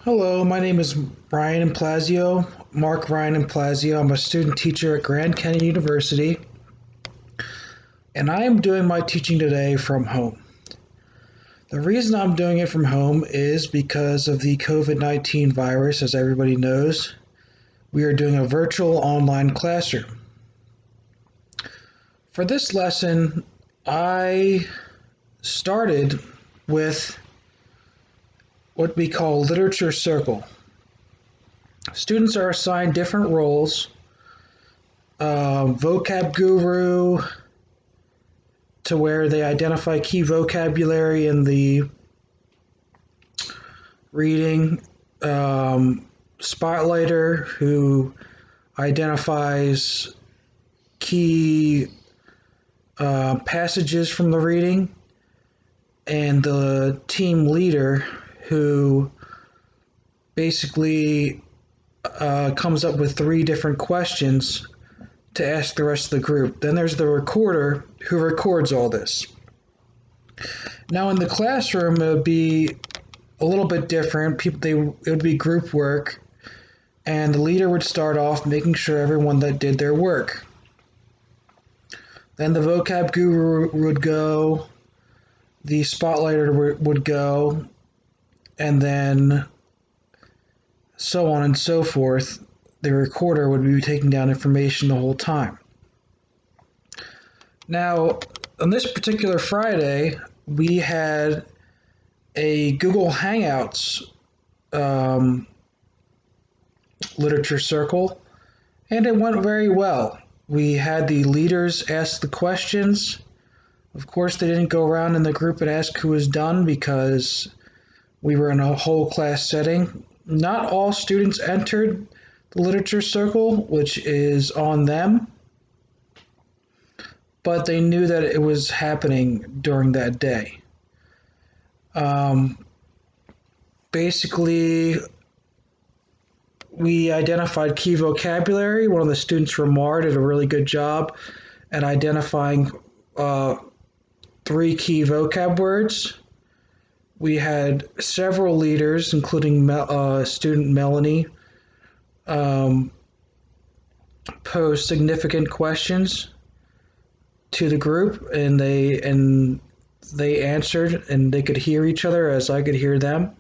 Hello, my name is Ryan Implazio, Mark Ryan Implazio. I'm a student teacher at Grand Canyon University, and I am doing my teaching today from home. The reason I'm doing it from home is because of the COVID 19 virus, as everybody knows. We are doing a virtual online classroom. For this lesson, I started with what we call literature circle. Students are assigned different roles: vocab guru, to where they identify key vocabulary in the reading, spotlighter, who identifies key passages from the reading, and the team leader, who basically comes up with three different questions to ask the rest of the group. Then there's the recorder, who records all this. Now in the classroom, it would be a little bit different. It would be group work, and the leader would start off making sure everyone that did their work. Then the vocab guru would go, the spotlighter would go, and then so on and so forth. The recorder would be taking down information the whole time. Now, on this particular Friday, we had a Google Hangouts um, literature circle, and it went very well. We had the leaders ask the questions. Of course, they didn't go around in the group and ask who was done because we were in a whole class setting. Not all students entered the literature circle, which is on them, but they knew that it was happening during that day. Um, Basically, we identified key vocabulary. One of the students from MAR did a really good job at identifying uh, three key vocab words. We had several leaders, including student Melanie, um, pose significant questions to the group, and they answered, and they could hear each other as I could hear them.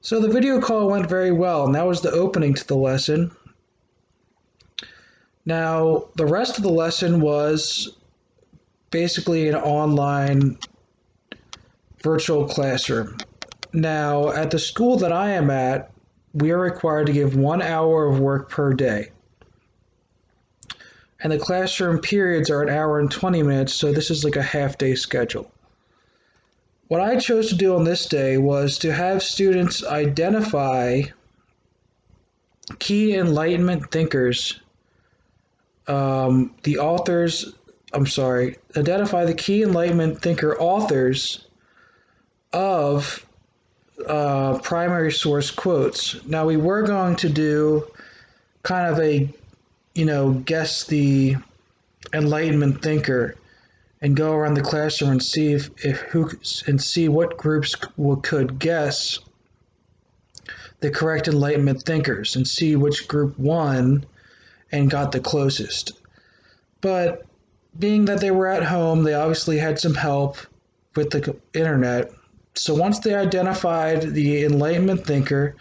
So the video call went very well, and that was the opening to the lesson. Now, the rest of the lesson was basically an online virtual classroom. Now, at the school that I am at, we are required to give 1 hour of work per day. And the classroom periods are an hour and 20 minutes, so this is like a half day schedule. What I chose to do on this day was to have students identify key Enlightenment thinkers, the authors, identify the key Enlightenment thinker authors of primary source quotes. Now, we were going to do kind of a, guess the Enlightenment thinker and go around the classroom and see and see what groups could guess the correct Enlightenment thinkers and see which group won and got the closest. But being that they were at home, they obviously had some help with the internet. So once they identified the Enlightenment thinker,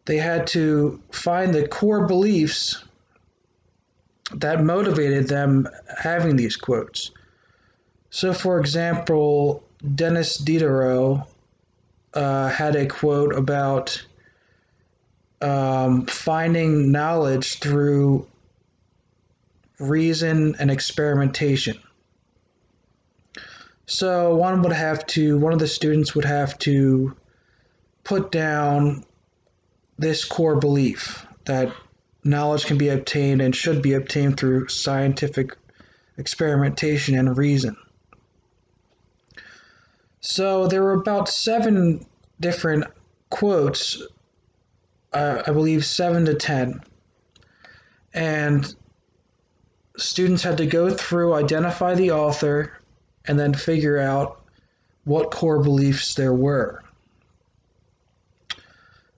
they had to find the core beliefs that motivated them having these quotes. So, for example, Dennis Diderot had a quote about finding knowledge through reason and experimentation. So one of the students would have to put down this core belief that knowledge can be obtained and should be obtained through scientific experimentation and reason. So there were about 7 different quotes, I believe 7 to 10. And students had to go through, identify the author, and then figure out what core beliefs there were.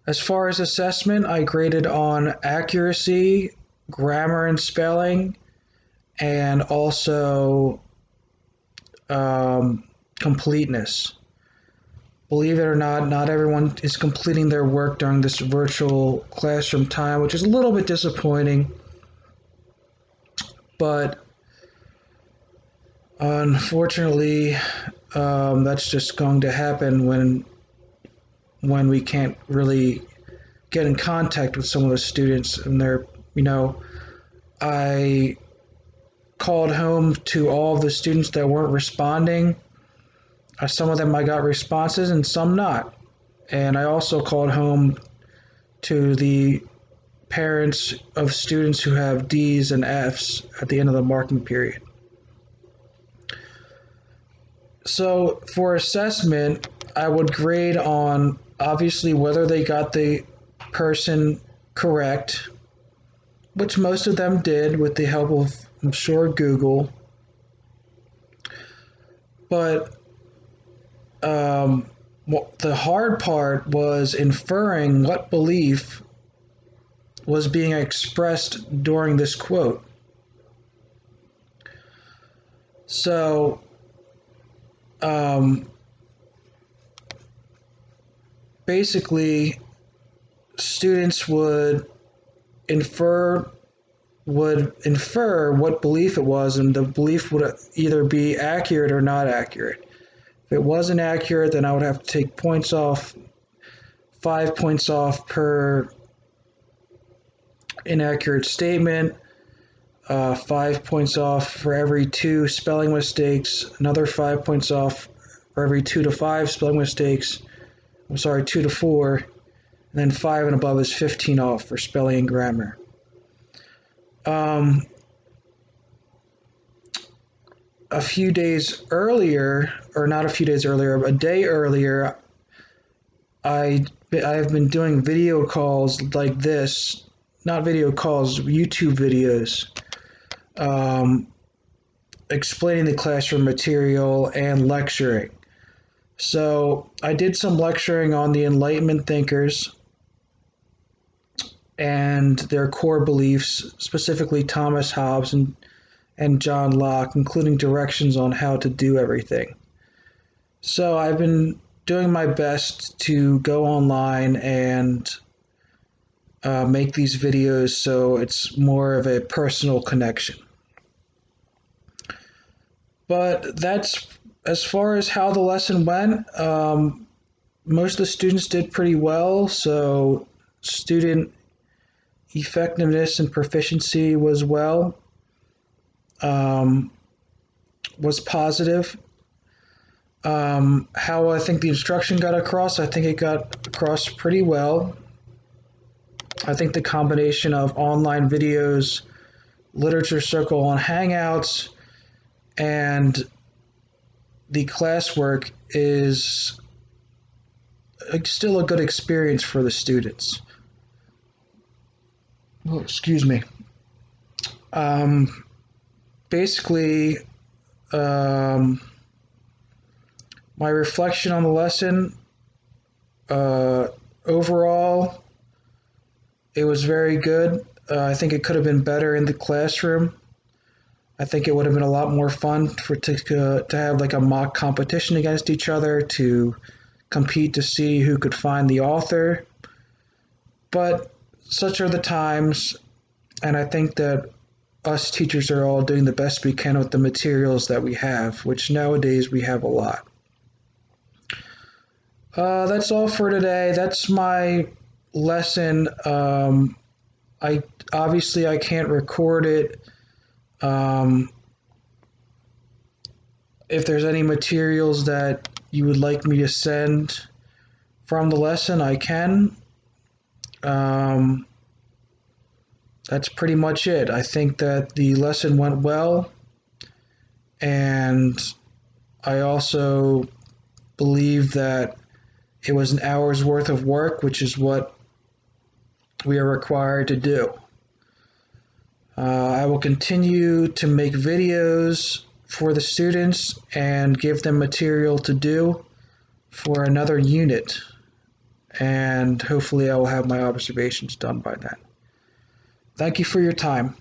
As far as assessment, I graded on accuracy, grammar and spelling, and also completeness. Believe it or not, not everyone is completing their work during this virtual classroom time, which is a little bit disappointing. But unfortunately, that's just going to happen when we can't really get in contact with some of the students, and I called home to all of the students that weren't responding. Some of them I got responses and some not. And I also called home to the parents of students who have D's and F's at the end of the marking period. So for assessment, I would grade on obviously whether they got the person correct, which most of them did with the help of, I'm sure, Google. But the hard part was inferring what belief was being expressed during this quote. So, basically, students infer would infer what belief it was, and the belief would either be accurate or not accurate. If it wasn't accurate, then I would have to take points off, 5 points off per inaccurate statement, 5 points off for every 2 spelling mistakes, another 5 points off for every 2 to 5 spelling mistakes. I'm sorry, 2 to 4, and then 5 and above is 15 off for spelling and grammar. A few days earlier, or not a few days earlier, a day earlier, I've been doing video calls like this, not video calls, YouTube videos, explaining the classroom material and lecturing. So I did some lecturing on the Enlightenment thinkers and their core beliefs, specifically Thomas Hobbes and John Locke, including directions on how to do everything. So I've been doing my best to go online and make these videos so it's more of a personal connection. But that's as far as how the lesson went. Most of the students did pretty well, so student effectiveness and proficiency was positive. How I think the instruction got across, I think it got across pretty well. I think the combination of online videos, literature circle on Hangouts, and the classwork is still a good experience for the students. Oh, excuse me. Basically, my reflection on the lesson, overall, it was very good. I think it could have been better in the classroom. I think it would have been a lot more fun to have like a mock competition against each other, to compete to see who could find the author. But such are the times, and I think that us teachers are all doing the best we can with the materials that we have, which nowadays we have a lot. That's all for today. That's my lesson. I obviously I can't record it. If there's any materials that you would like me to send from the lesson, I can. That's pretty much it. I think that the lesson went well, and I also believe that it was an hour's worth of work, which is what we are required to do. I will continue to make videos for the students and give them material to do for another unit. and hopefully I will have my observations done by then. Thank you for your time.